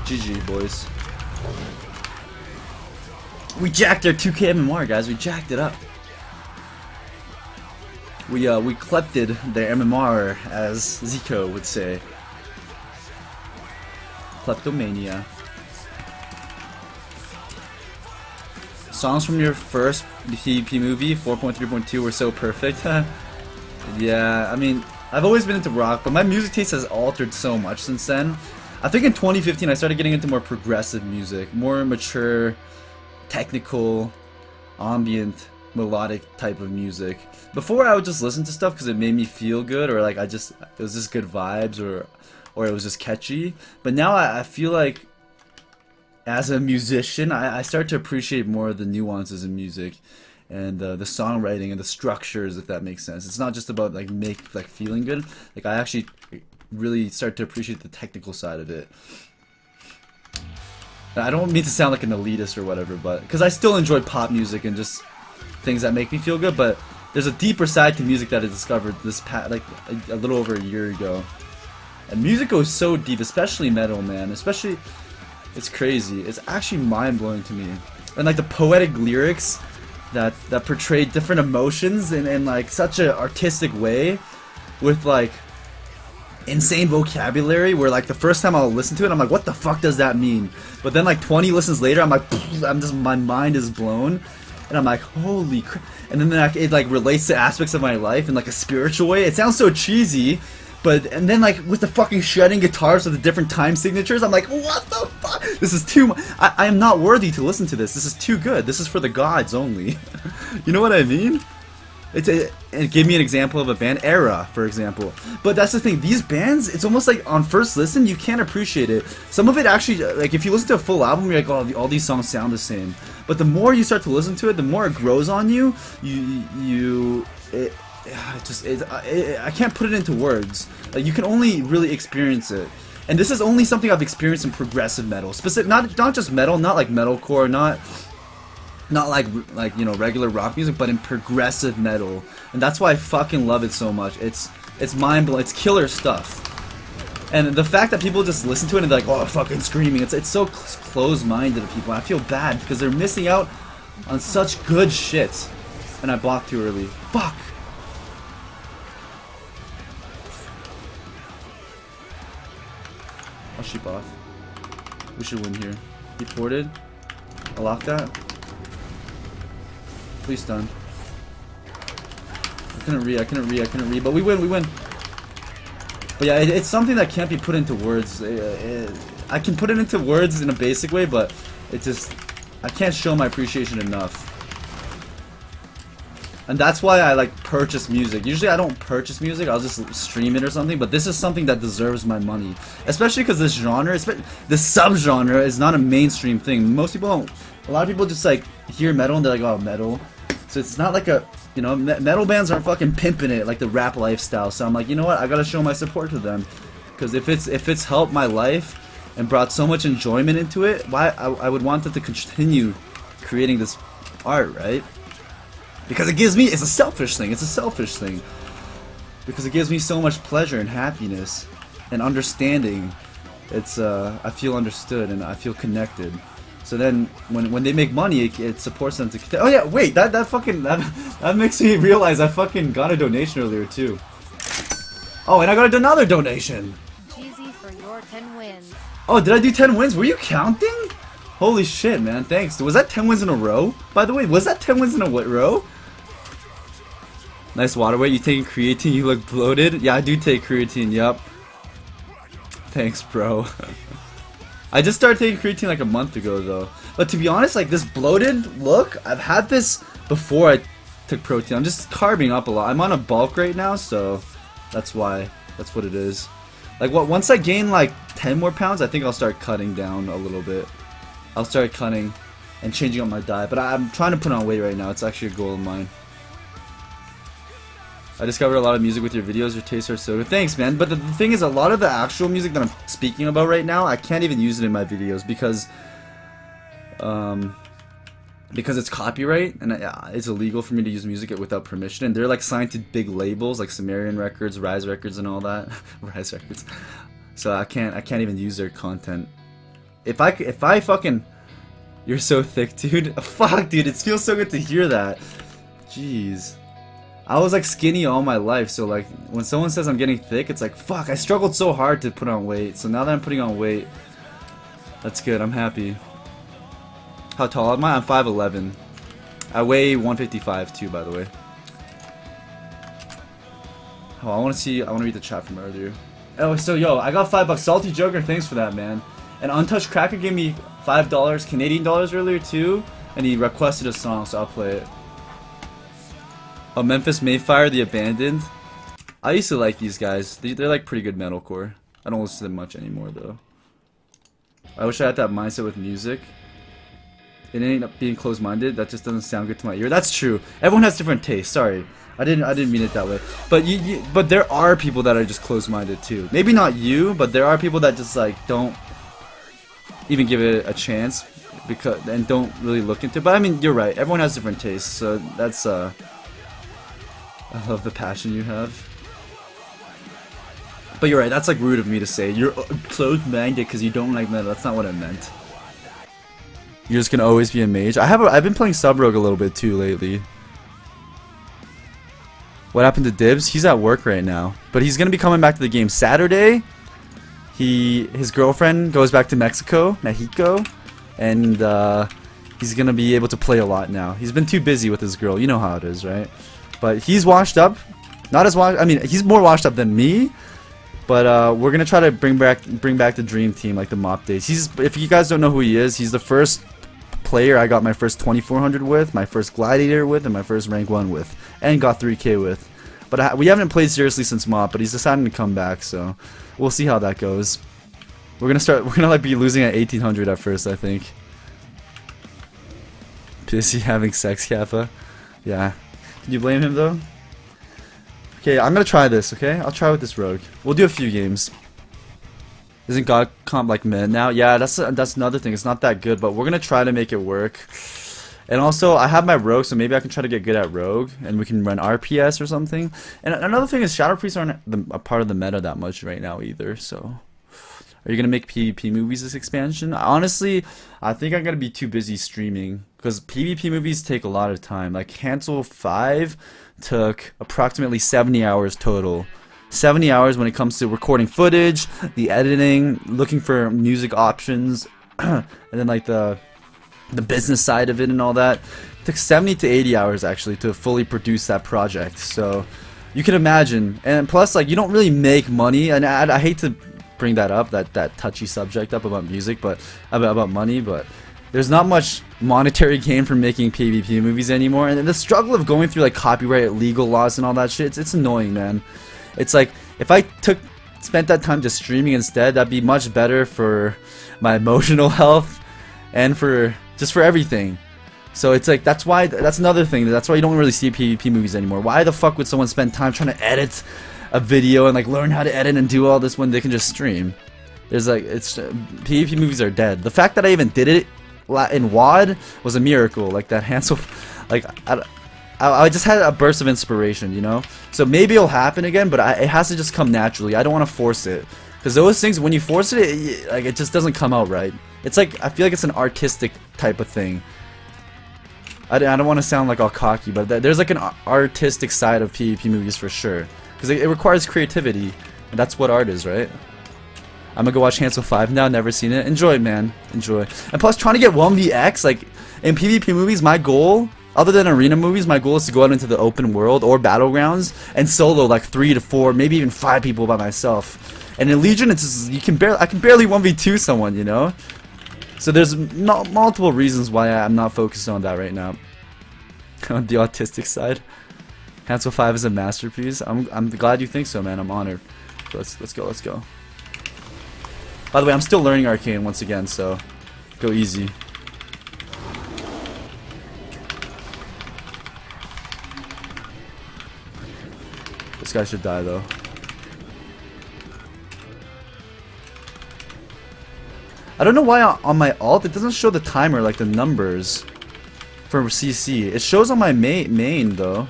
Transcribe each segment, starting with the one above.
GG, boys. We jacked our 2K MMR, guys. We jacked it up. We klepted their MMR, as Zico would say. Kleptomania. Songs from your first PvP movie, 4.3.2, were so perfect. Yeah, I mean, I've always been into rock, but my music taste has altered so much since then. I think in 2015 I started getting into more progressive music, more mature, technical, ambient, melodic type of music. Before I would just listen to stuff because it made me feel good, or like it was just good vibes, or it was just catchy. But now I feel like as a musician, I start to appreciate more of the nuances in music, and the songwriting and the structures, if that makes sense. It's not just about like feeling good. Like I actually really start to appreciate the technical side of it. And I don't mean to sound like an elitist or whatever, but because I still enjoy pop music and just things that make me feel good, but there's a deeper side to music that I discovered this like a little over a year ago. And music goes so deep, especially metal, man. Especially, it's crazy. It's actually mind-blowing to me. And like the poetic lyrics that portray different emotions in like such an artistic way, with like insane vocabulary, where like the first time I'll listen to it I'm like, what the fuck does that mean? But then like 20 listens later I'm like, my mind is blown, and I'm like, holy crap. And then it like relates to aspects of my life in like a spiritual way. It sounds so cheesy, and then like with the fucking shredding guitars with the different time signatures, I'm like, what the fuck? This is too much. I am not worthy to listen to this. This is too good. This is for the gods only. You know what I mean? It gave me an example of a band, Era, for example. But that's the thing, these bands, it's almost like on first listen, you can't appreciate it. Some of it actually, like if you listen to a full album, you're like, oh, all these songs sound the same. But the more you start to listen to it, the more it grows on you. I can't put it into words. Like, you can only really experience it. And this is only something I've experienced in progressive metal. Not just metal, not like metalcore, not like you know, regular rock music, but in progressive metal. And that's why I fucking love it so much. It's mind-blowing. It's killer stuff. And the fact that people just listen to it and they're like, oh, fucking screaming, it's so close-minded to people. I feel bad because they're missing out on such good shit. And I blocked too early. Fuck. I'll sheep off. We should win here. He ported. I locked that. Please stun. I couldn't read, but we win. But yeah, it's something that can't be put into words. I can put it into words in a basic way, but it just, I can't show my appreciation enough. And that's why I like purchase music. Usually I don't purchase music, I'll just stream it or something, but this is something that deserves my money. Especially because this genre, this sub-genre is not a mainstream thing. Most people don't, a lot of people just like hear metal and they're like, oh, metal. So it's not like a, you know, metal bands aren't fucking pimping it like the rap lifestyle. So I'm like, you know what, I gotta show my support to them. Because if it's helped my life and brought so much enjoyment into it, why I would want them to continue creating this art, right? Because it gives me, it's a selfish thing, because it gives me so much pleasure and happiness and understanding. It's, I feel understood and I feel connected. So then, when they make money, it supports them to, oh yeah, wait, that makes me realize I fucking got a donation earlier too. Oh, and I got another donation! Cheesy for your 10 wins. Oh, did I do 10 wins? Were you counting? Holy shit, man, thanks. Was that 10 wins in a row? By the way, was that 10 wins in a row? Nice water weight. You taking creatine? You look bloated. Yeah, I do take creatine. Yup. Thanks, bro. I just started taking creatine like a month ago, though. But to be honest, like this bloated look, I've had this before I took protein. I'm just carbing up a lot. I'm on a bulk right now, so that's why. That's what it is. Like, once I gain like 10 more pounds, I think I'll start cutting down a little bit. I'll start cutting and changing up my diet. But I'm trying to put on weight right now. It's actually a goal of mine. I discovered a lot of music with your videos. Your tastes are so good. Thanks, man. But the thing is, a lot of the actual music that I'm speaking about right now, I can't even use it in my videos because it's copyright and it's illegal for me to use music without permission. And they're like signed to big labels like Sumerian Records, Rise Records, and all that. Rise Records. So I can't even use their content. if I fucking, you're so thick, dude. Fuck, dude, it feels so good to hear that. Jeez. I was like skinny all my life, so like when someone says I'm getting thick, it's like fuck, I struggled so hard to put on weight. So now that I'm putting on weight, that's good. I'm happy. How tall am I? I'm 5'11". I weigh 155 too, by the way. Oh, I want to read the chat from earlier. Oh, so yo, I got $5. Salty Joker, thanks for that, man. And Untouched Cracker gave me $5 Canadian dollars earlier too, and he requested a song, so I'll play it. Oh, Memphis Mayfire, The Abandoned. I used to like these guys. They're like pretty good metalcore. I don't listen to them much anymore though. I wish I had that mindset with music. It ain't up being closed-minded. That just doesn't sound good to my ear. That's true. Everyone has different tastes. Sorry, I didn't mean it that way. But but there are people that are just closed-minded too. Maybe not you, but there are people that just like don't even give it a chance and don't really look into it. But I mean, you're right. Everyone has different tastes. So that's I love the passion you have. But you're right, that's like rude of me to say. You're closed-minded because you don't like metal. That's not what I meant. You're just gonna always be a mage. I've been playing Sub Rogue a little bit too lately. What happened to Dibs? He's at work right now. But he's gonna be coming back to the game Saturday. His girlfriend goes back to Mexico, Mexico, and he's gonna be able to play a lot now. He's been too busy with his girl. You know how it is, right? But he's washed up. Not as washed. I mean, he's more washed up than me. But we're gonna try to bring back the dream team like the Mop days. If you guys don't know who he is, he's the first player I got my first 2400 with, my first Gladiator with, and my first rank 1 with, and got 3K with. But we haven't played seriously since Mop. But he's deciding to come back, so we'll see how that goes. We're gonna like be losing at 1800 at first, I think. Pissy having sex, Kappa. Yeah. Can you blame him though? Okay, I'm gonna try this, okay? I'll try with this rogue. We'll do a few games. Isn't God comp like mid now? Yeah, that's another thing. It's not that good, but we're gonna try to make it work. And also, I have my rogue, so maybe I can try to get good at rogue, and we can run RPS or something. And another thing is, Shadow Priests aren't a part of the meta that much right now either, so... Are you gonna make PvP movies this expansion? Honestly, I think I'm gonna be too busy streaming because PvP movies take a lot of time. Like Hansol 5 took approximately 70 hours total. 70 hours when it comes to recording footage, the editing, looking for music options, and then like the business side of it and all that. It took 70 to 80 hours actually to fully produce that project. So you can imagine. And plus, like, you don't really make money, and I hate to bring that up, that touchy subject up about music, but about money, but there's not much monetary gain from making PvP movies anymore, and the struggle of going through like copyright, legal laws and all that shit, it's annoying, man. It's like if I spent that time just streaming instead, that'd be much better for my emotional health and for everything. So it's like that's another thing. That's why you don't really see PvP movies anymore. Why the fuck would someone spend time trying to edit a video and like learn how to edit and do all this when they can just stream? There's like PvP movies are dead. The fact that I even did it in WOD was a miracle. Like that Hansol, like I just had a burst of inspiration, you know. So maybe it'll happen again, but it has to just come naturally. I don't want to force it, because those things, when you force it, it just doesn't come out right. It's like I feel like it's an artistic type of thing. I don't want to sound like all cocky, but there's like an artistic side of PvP movies for sure. Because it requires creativity, and that's what art is, right? I'm gonna go watch Hansol 5 now, never seen it. Enjoy, man. Enjoy. And plus, trying to get 1vx, like, in PvP movies, my goal, other than arena movies, my goal is to go out into the open world or battlegrounds and solo like 3 to 4, maybe even 5 people by myself. And in Legion, it's just, I can barely 1v2 someone, you know? So there's multiple reasons why I'm not focused on that right now. On the autistic side. Hansol 5 is a masterpiece. I'm glad you think so, man. I'm honored. Let's go. By the way, I'm still learning Arcane once again, so go easy. This guy should die though. I don't know why on my alt it doesn't show the timer, like the numbers for CC. It shows on my main though.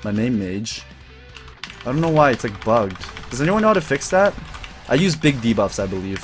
My main mage. I don't know why it's like bugged. Does anyone know how to fix that? I use big debuffs, I believe.